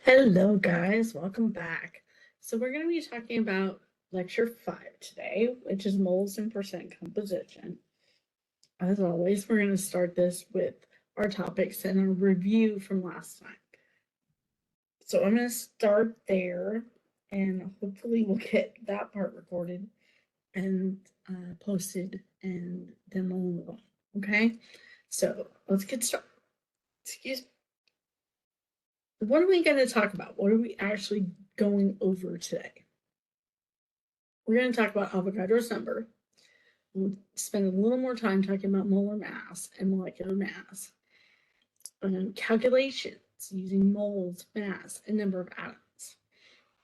Hello, guys. Welcome back. So, we're going to be talking about lecture 5 today, which is moles and percent composition. As always, we're going to start this with our topics and a review from last time. So, I'm going to start there, and hopefully, we'll get that part recorded and posted, and then we'll move on. Okay? So, let's get started. Excuse me. What are we going to talk about? What are we actually going over today? We're going to talk about Avogadro's number. We'll spend a little more time talking about molar mass and molecular mass. Calculations using moles, mass, and number of atoms.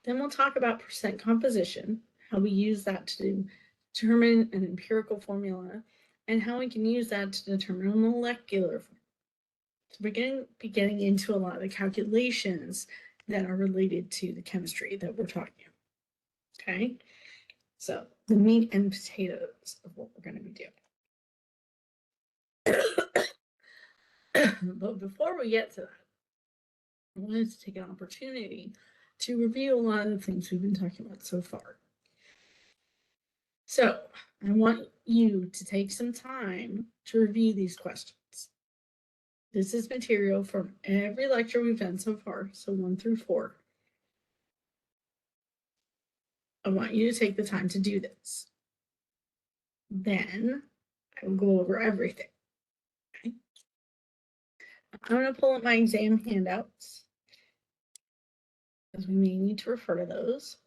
Then we'll talk about percent composition, how we use that to determine an empirical formula, and how we can use that to determine a molecular formula. So we're going to be getting into a lot of the calculations that are related to the chemistry that we're talking about. Okay? So the meat and potatoes of what we're going to be doing. But before we get to that, I wanted to take an opportunity to review a lot of the things we've been talking about so far. So I want you to take some time to review these questions. This is material from every lecture we've done so far, so 1 through 4. I want you to take the time to do this. Then I will go over everything. Okay? I'm going to pull up my exam handouts, because we may need to refer to those.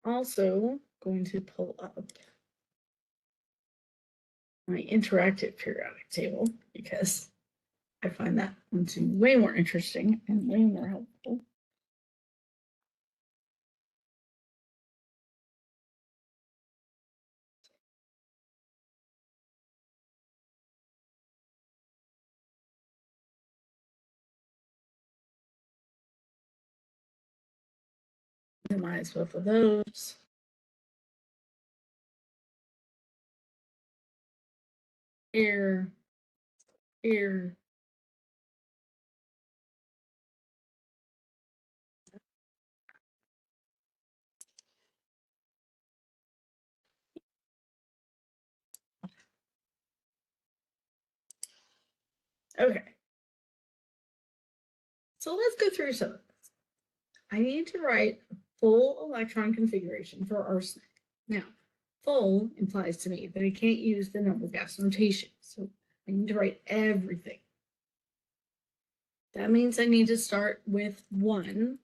I'm also going to pull up my interactive periodic table, because I find that one to be way more interesting and way more helpful. Minimize both of those. Here, here. Okay. So let's go through some of this. I need to write a full electron configuration for arsenic. Now, full implies to me that I can't use the noble gas notation. So I need to write everything. That means I need to start with 1,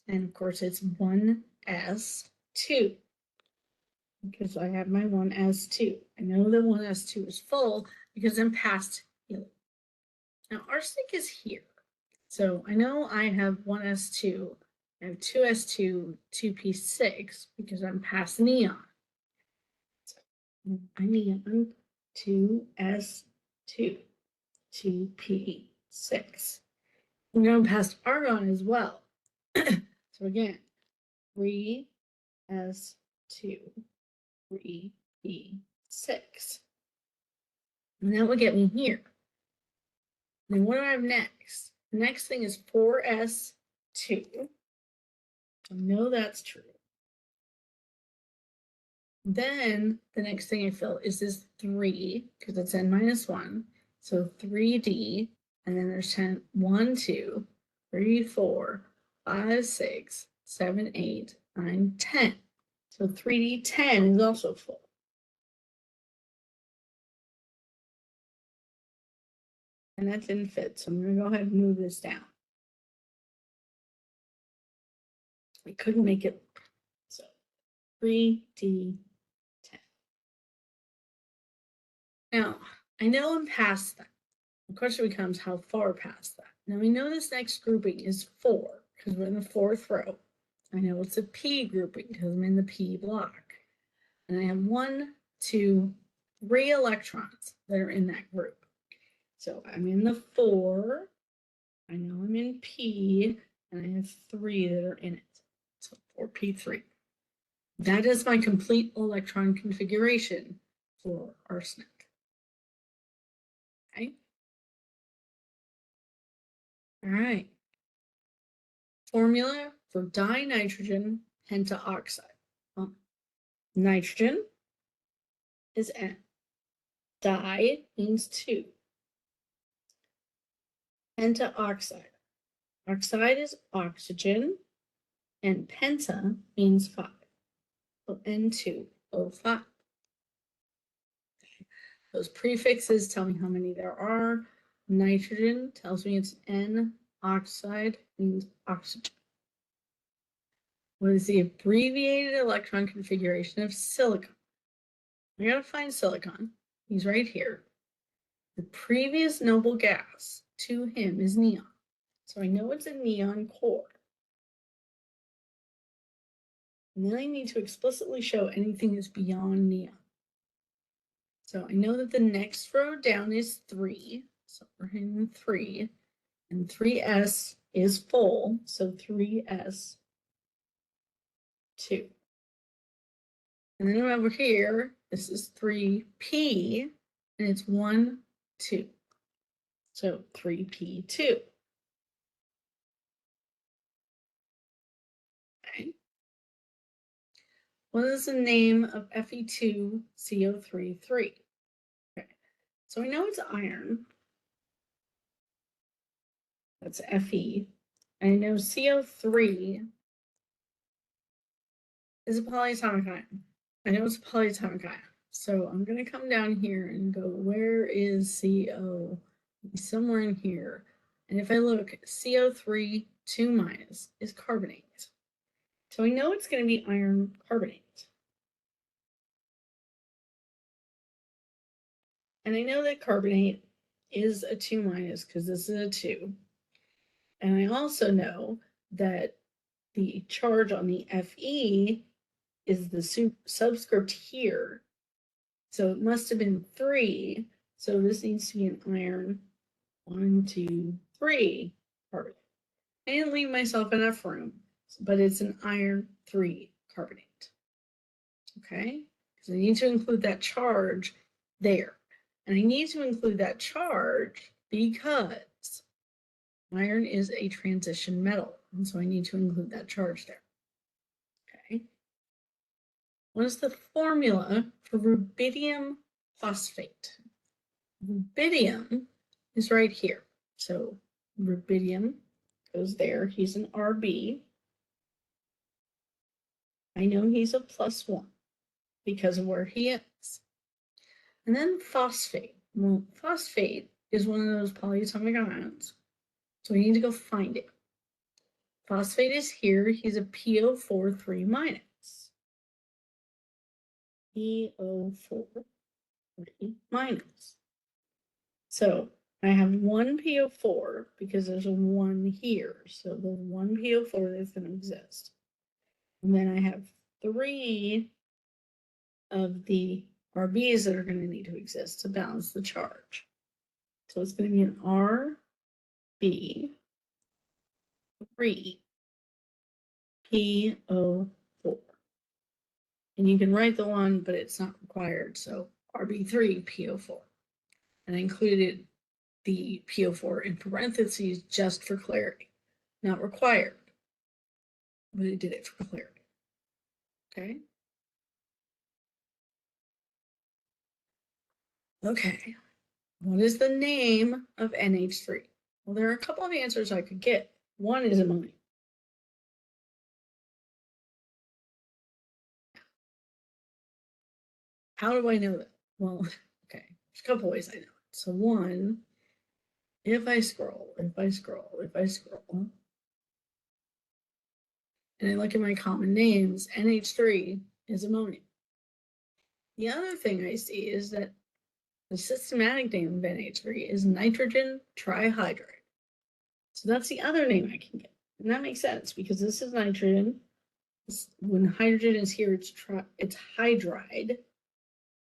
and of course it's 1s2, because I have my 1s2. I know that 1s2 is full because I'm past helium. Now arsenic is here. So I know I have 1s2, I have 2s2, 2p6 because I'm past neon. So I neon 2s2, 2p6. I'm going past argon as well. So again, 3s2, 3p6. And that will get me here. Then what do I have next? The next thing is 4s2. I know that's true. Then the next thing I fill is this 3, because it's n minus 1. So 3d, and then there's 10, 1, 2, 3, 4, 5, 6, 7, 8, 9, 10. So 3d10 is also full. And that didn't fit, so I'm going to go ahead and move this down. I couldn't make it, so 3d10. Now, I know I'm past that. The question becomes how far past that. Now we know this next grouping is 4 because we're in the 4th row. I know it's a p grouping because I'm in the p block. And I have 1, 2, 3 electrons that are in that group. So I'm in the 4. I know I'm in p, and I have 3 that are in it. So 4p3. That is my complete electron configuration for arsenic. Okay. All right. Formula for dinitrogen pentaoxide. Well, nitrogen is N. Di means 2. Pentaoxide. Oxide is oxygen, and penta means 5. So N2O5. Those prefixes tell me how many there are. Nitrogen tells me it's N. Oxide means oxygen. What is the abbreviated electron configuration of silicon? I gotta find silicon. He's right here. The previous noble gas to him is neon. So I know it's a neon core. And then I need to explicitly show anything that's beyond neon. So I know that the next row down is 3. So we're in 3. And 3s is full. So 3s 2. And then over here, this is 3p, and it's 1, 2. So 3p2. Okay. What is the name of Fe2CO33? Okay. So I know it's iron. That's Fe. I know CO3 is a polyatomic ion. I know it's a polyatomic ion. So I'm going to come down here and go, where is CO? Somewhere in here. And if I look, CO3 2 minus is carbonate. So I know it's going to be iron carbonate. And I know that carbonate is a 2 minus because this is a 2. And I also know that the charge on the Fe is the subscript here. So it must have been 3. So this needs to be an iron 1, 2, 3 carbonate. I didn't leave myself enough room, but it's an iron 3 carbonate. Okay, because I need to include that charge there. And I need to include that charge because iron is a transition metal. And so I need to include that charge there. Okay. What is the formula for rubidium phosphate? Rubidium is right here. So rubidium goes there. He's an Rb. I know he's a +1 because of where he is. And then phosphate. Well, phosphate is one of those polyatomic ions. So we need to go find it. Phosphate is here. He's a PO4 3 minus. PO4 3 minus. So I have 1 PO4 because there's a 1 here. So the 1 PO4 that's going to exist. And then I have 3 of the RBs that are going to need to exist to balance the charge. So it's going to be an RB 3 PO4. And you can write the 1, but it's not required. So RB3 PO4. And I included the PO4 in parentheses just for clarity. Not required, but I did it for clarity. Okay. Okay. What is the name of NH3? Well, there are a couple of answers I could get. One is ammonia. How do I know that? Well, okay, there's a couple ways I know it. So one, if I scroll, and I look at my common names, NH3 is ammonia. The other thing I see is that the systematic name of NH3 is nitrogen trihydride. So that's the other name I can get. And that makes sense because this is nitrogen. When hydrogen is here, it's hydride.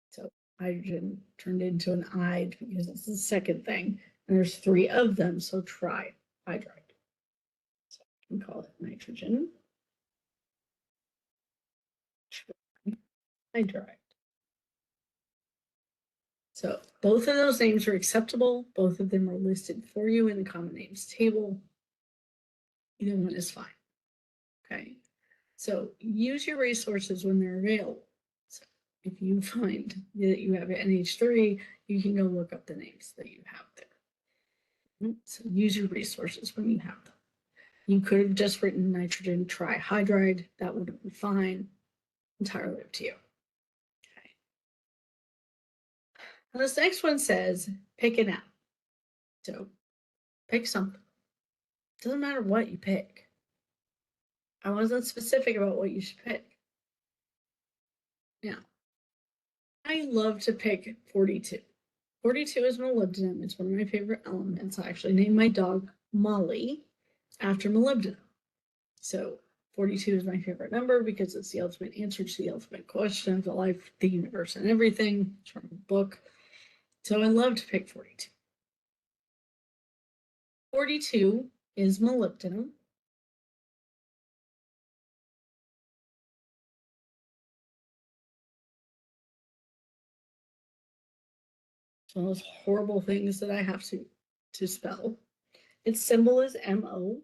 So hydrogen turned into an ide because it's the second thing. And there's 3 of them, so trihydride. So I can call it nitrogen trihydride. So both of those names are acceptable. Both of them are listed for you in the common names table. Either one is fine. Okay. So use your resources when they're available. So if you find that you have NH3, you can go look up the names that you have there. So use your resources when you have them. You could have just written nitrogen trihydride. That would have been fine. Entirely up to you. Okay. Now this next one says pick an app. So pick something. Doesn't matter what you pick. I wasn't specific about what you should pick. Now, I love to pick 42. 42 is molybdenum. It's one of my favorite elements. I actually named my dog Molly after molybdenum. So 42 is my favorite number because it's the ultimate answer to the ultimate question of the life, the universe, and everything. It's from a book. So I love to pick 42. 42 is molybdenum. It's one of those horrible things that I have to spell. Its symbol is MO.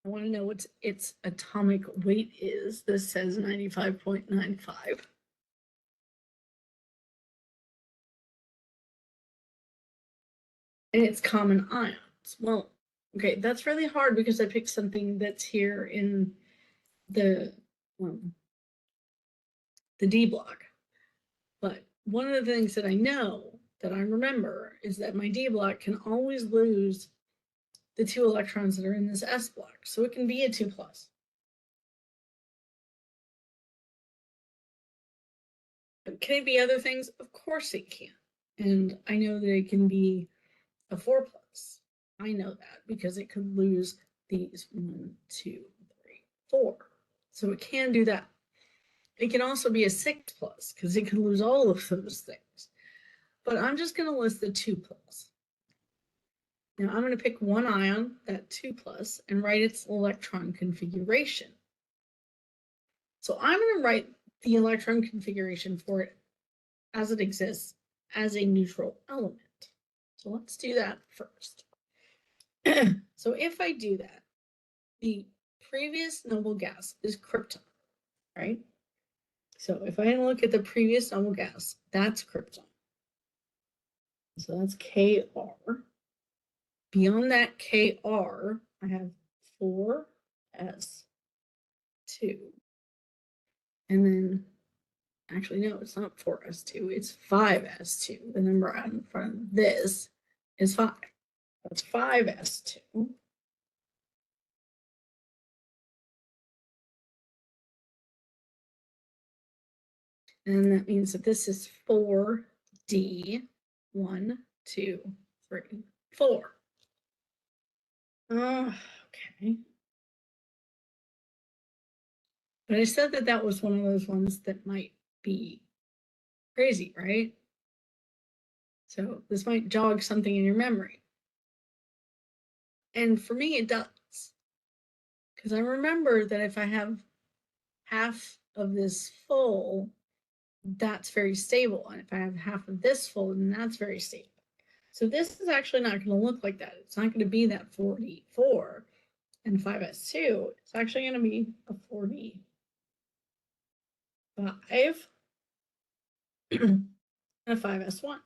I want to know what its atomic weight is. This says 95.95. And it's common ions. Well, okay, that's really hard because I picked something that's here in the D block. But one of the things that I know that I remember is that my D block can always lose the 2 electrons that are in this S block. So it can be a 2+. But can it be other things? Of course it can. And I know that it can be a 4+. I know that because it could lose these 1, 2, 3, 4. So it can do that. It can also be a 6+ because it can lose all of those things. But I'm just going to list the 2+. Now I'm going to pick one ion, that 2+, and write its electron configuration. So I'm going to write the electron configuration for it as it exists as a neutral element. So let's do that first. So if I do that, the previous noble gas is krypton, right? So if I look at the previous noble gas, that's krypton. So that's Kr. Beyond that Kr, I have 4s2. And then, actually, no, it's not 4s2, it's 5s2. The number out in front of this is 5. That's 5s2. And that means that this is 4D. 1, 2, 3, 4. Okay. But I said that that was one of those ones that might be crazy, right? So this might jog something in your memory. And for me, it does. Because I remember that if I have half of this full, that's very stable. And if I have half of this full, then that's very stable. So this is actually not going to look like that. It's not going to be that 44 and 5s2. It's actually going to be a 45 and a 5s1.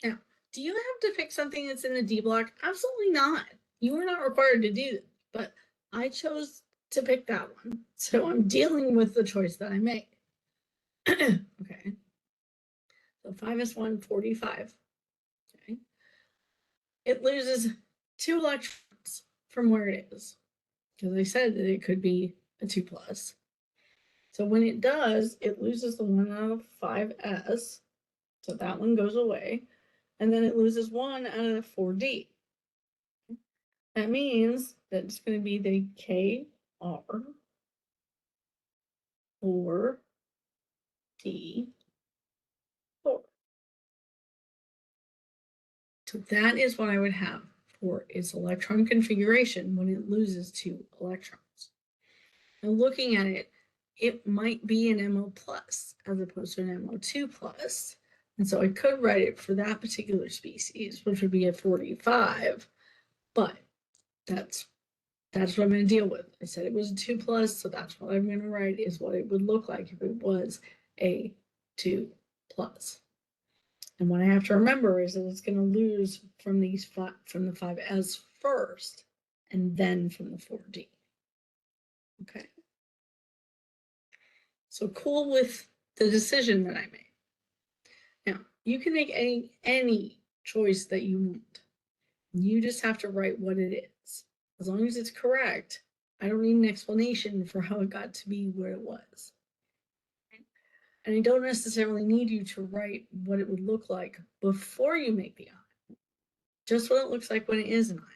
Now, do you have to pick something that's in the D block? Absolutely not. You are not required to do this, but I chose to pick that one. So I'm dealing with the choice that I made. Okay. So 5s1, 45. Okay. It loses 2 electrons from where it is, because I said that it could be a 2+. So when it does, it loses the 1 out of 5s. So that one goes away. And then it loses 1 out of 4D. That means that it's going to be the Kr 4D 4. So that is what I would have for its electron configuration when it loses 2 electrons. Now looking at it, it might be an MO plus as opposed to an MO2 plus. And so I could write it for that particular species, which would be a 45. But That's what I'm going to deal with. I said it was a 2 plus, so that's what I'm going to write is what it would look like if it was a 2 plus. And what I have to remember is that it's going to lose from the 5s first, and then from the 4D. Okay. So cool with the decision that I made. Now, you can make any choice that you want. You just have to write what it is. As long as it's correct, I don't need an explanation for how it got to be where it was. And I don't necessarily need you to write what it would look like before you make the ion, just what it looks like when it is an ion.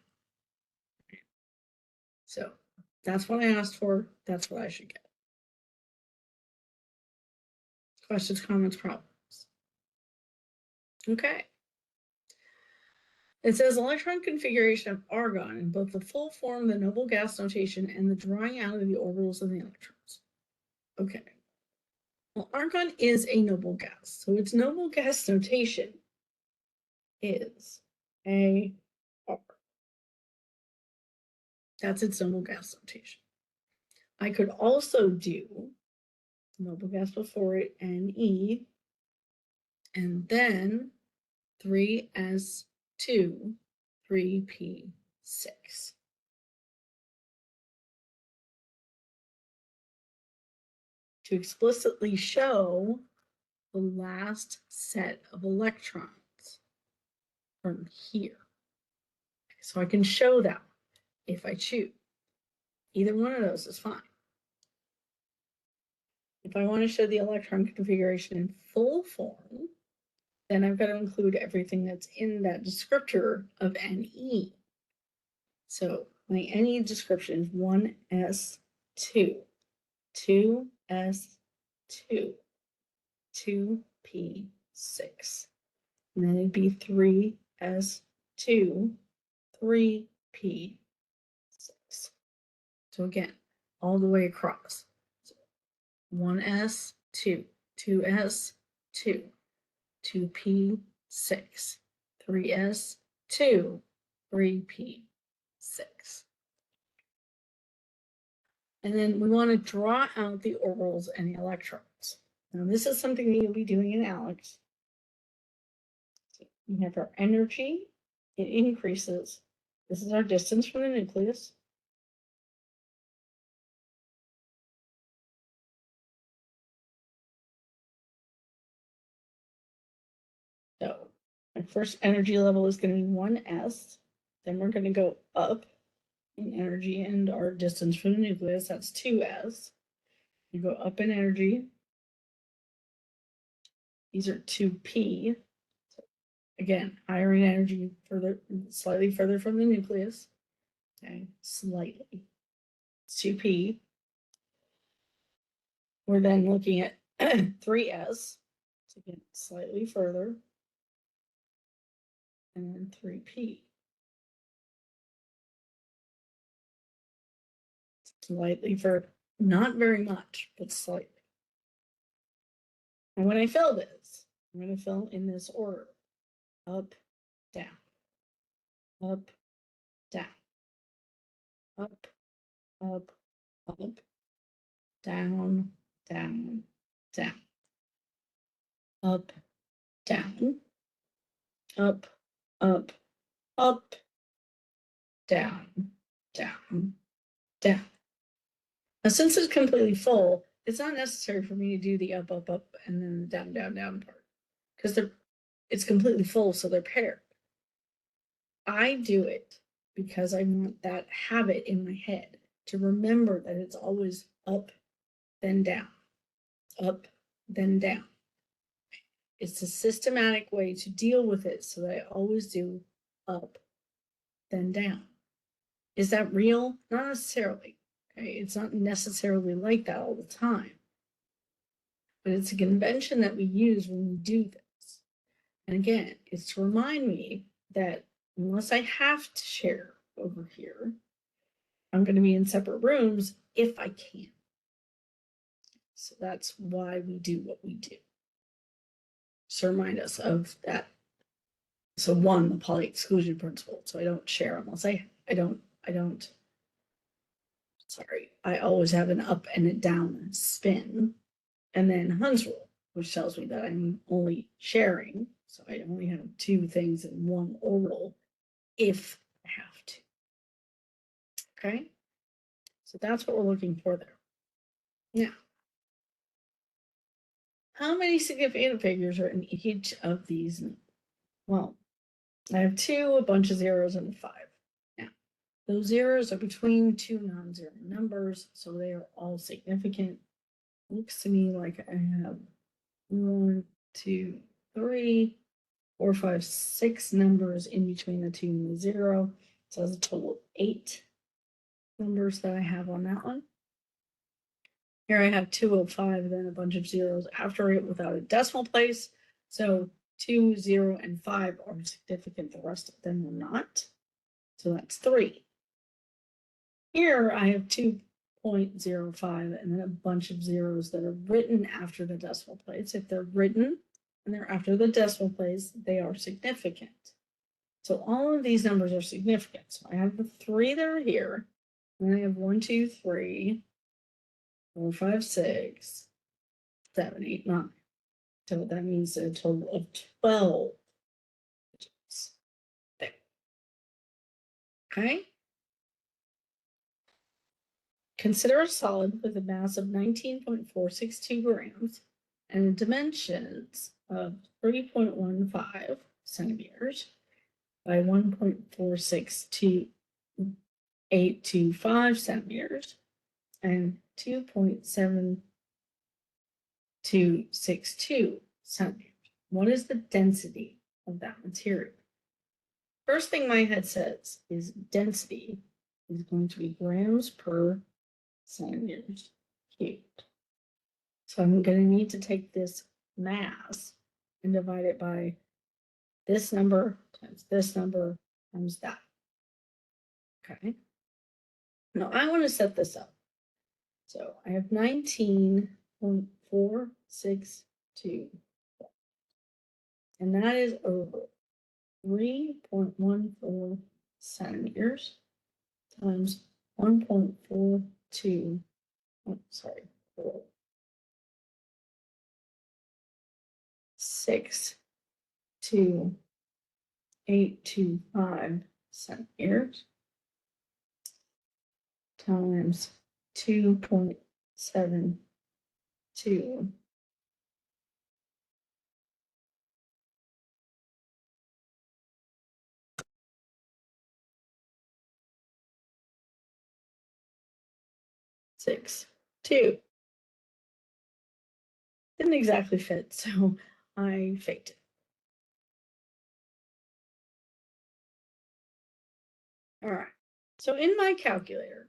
So that's what I asked for. That's what I should get. Questions, comments, problems? Okay. It says electron configuration of argon in both the full form, the noble gas notation, and the drawing out of the orbitals of the electrons. Okay. Well, argon is a noble gas, so its noble gas notation is AR. That's its noble gas notation. I could also do noble gas before it, Ne, and then 3s2, 3p6. To explicitly show the last set of electrons from here. So I can show that if I choose. Either one of those is fine. If I want to show the electron configuration in full form, then I've got to include everything that's in that descriptor of Ne. So my Ne description is 1s2, 2s2, 2p6. And then it'd be 3s2, 3p6. So again, all the way across. So 1s, 2, 2s, 2, 2p6, 3s, 2, 3p6. And then we want to draw out the orbitals and the electrons. Now this is something that you'll be doing in ALEKS. So we have our energy, it increases. This is our distance from the nucleus. So my first energy level is going to be 1s. Then we're going to go up in energy and our distance from the nucleus. That's 2s. You go up in energy. These are 2p. So again, higher in energy, slightly further from the nucleus. Okay, slightly. It's 2p. We're then looking at 3s. So again, slightly further. And then 3p. Slightly further. Not very much, but slightly. And when I fill this, I'm going to fill in this order. Up, down, up, down, up, up, up, down, down, down, up, down, up, up, up, down, down, down. Now, since it's completely full, it's not necessary for me to do the up, up, up, and then the down, down, down part, because it's completely full, so they're paired. I do it because I want that habit in my head to remember that it's always up, then down, up, then down. It's a systematic way to deal with it so that I always do up, then down. Is that real? Not necessarily. Okay? It's not necessarily like that all the time. But it's a convention that we use when we do this. And again, it's to remind me that unless I have to share over here, I'm going to be in separate rooms if I can. So that's why we do what we do. So remind us of that. So one, the Pauli exclusion principle. So I don't share unless I I always have an up and a down spin. And then Hund's rule, which tells me that I'm only sharing. So I only have two things in one orbital if I have to. Okay. So that's what we're looking for there. Now, how many significant figures are in each of these? Well, I have 2, a bunch of zeros, and a 5. Now, those zeros are between two non-zero numbers, so they are all significant. Looks to me like I have 1, 2, 3, 4, 5, 6 numbers in between the 2 and the 0. So that's a total of 8 numbers that I have on that one. Here I have 205, then a bunch of zeros after it without a decimal place. So 2, 0, and 5 are significant. The rest of them are not. So that's 3. Here I have 2.05 and then a bunch of zeros that are written after the decimal place. If they're written and they're after the decimal place, they are significant. So all of these numbers are significant. So I have the 3 that are here. And I have 1, 2, 3, 4, 5, 6, 7, 8, 9. So that means a total of 12 digits there. Okay. Consider a solid with a mass of 19.462 grams and dimensions of 3.15 centimeters by 1.462.825 centimeters and 2.7262 centimeters. What is the density of that material? First thing my head says is density is going to be grams per centimeters cubed. So I'm going to need to take this mass and divide it by this number times this number times that. Okay. Now I want to set this up. So I have 19.462, and that is over 3.14 centimeters times 1.42, sorry, 62825 centimeters times 2.72 6, 2. Didn't exactly fit, so I faked it. All right. So in my calculator,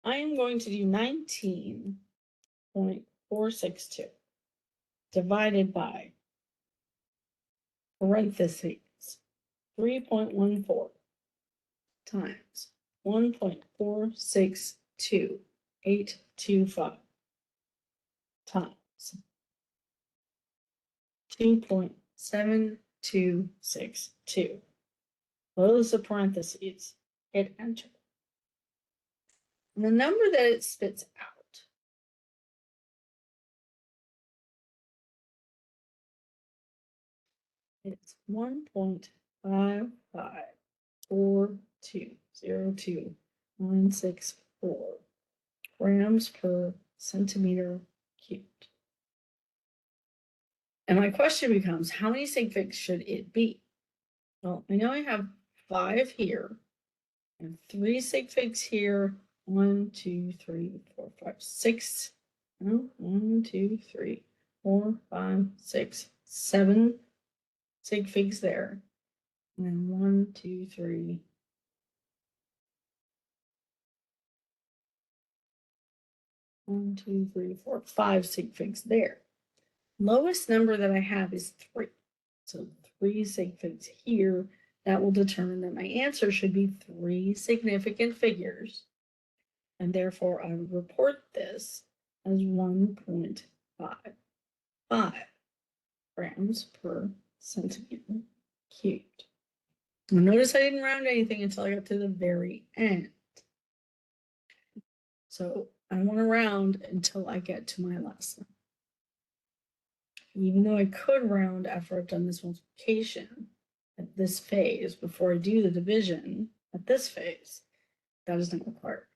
I am going to do 19.462 divided by parentheses 3.14 times 1.462825 times 2.7262. Close the parentheses, hit enter. And the number that it spits out is 1.554202.964 grams per centimeter cubed. And my question becomes, how many sig figs should it be? Well, I know I have 5 here and 3 sig figs here. 1, 2, 3, 4, 5, 6. No, 1, 2, 3, 4, 5, 6, 7 sig figs there. And then 1, 2, 3. 1, 2, 3, 4, 5 sig figs there. Lowest number that I have is 3. So 3 sig figs here. That will determine that my answer should be 3 significant figures. And therefore, I would report this as 1.55 grams per centimeter cubed. Notice I didn't round anything until I got to the very end. So I want to round until I get to my last one. Even though I could round after I've done this multiplication at this phase before I do the division at this phase, that isn't required.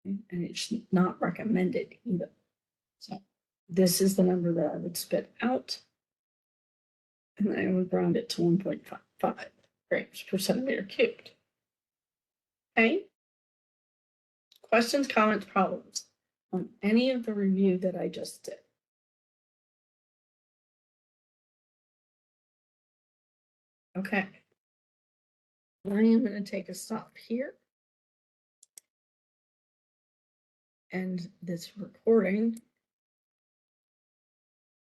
And it's not recommended either. So this is the number that I would spit out. And I would round it to 1.55 grams per centimeter cubed. Okay. Questions, comments, problems on any of the review that I just did? Okay. I am going to take a stop here. And this recording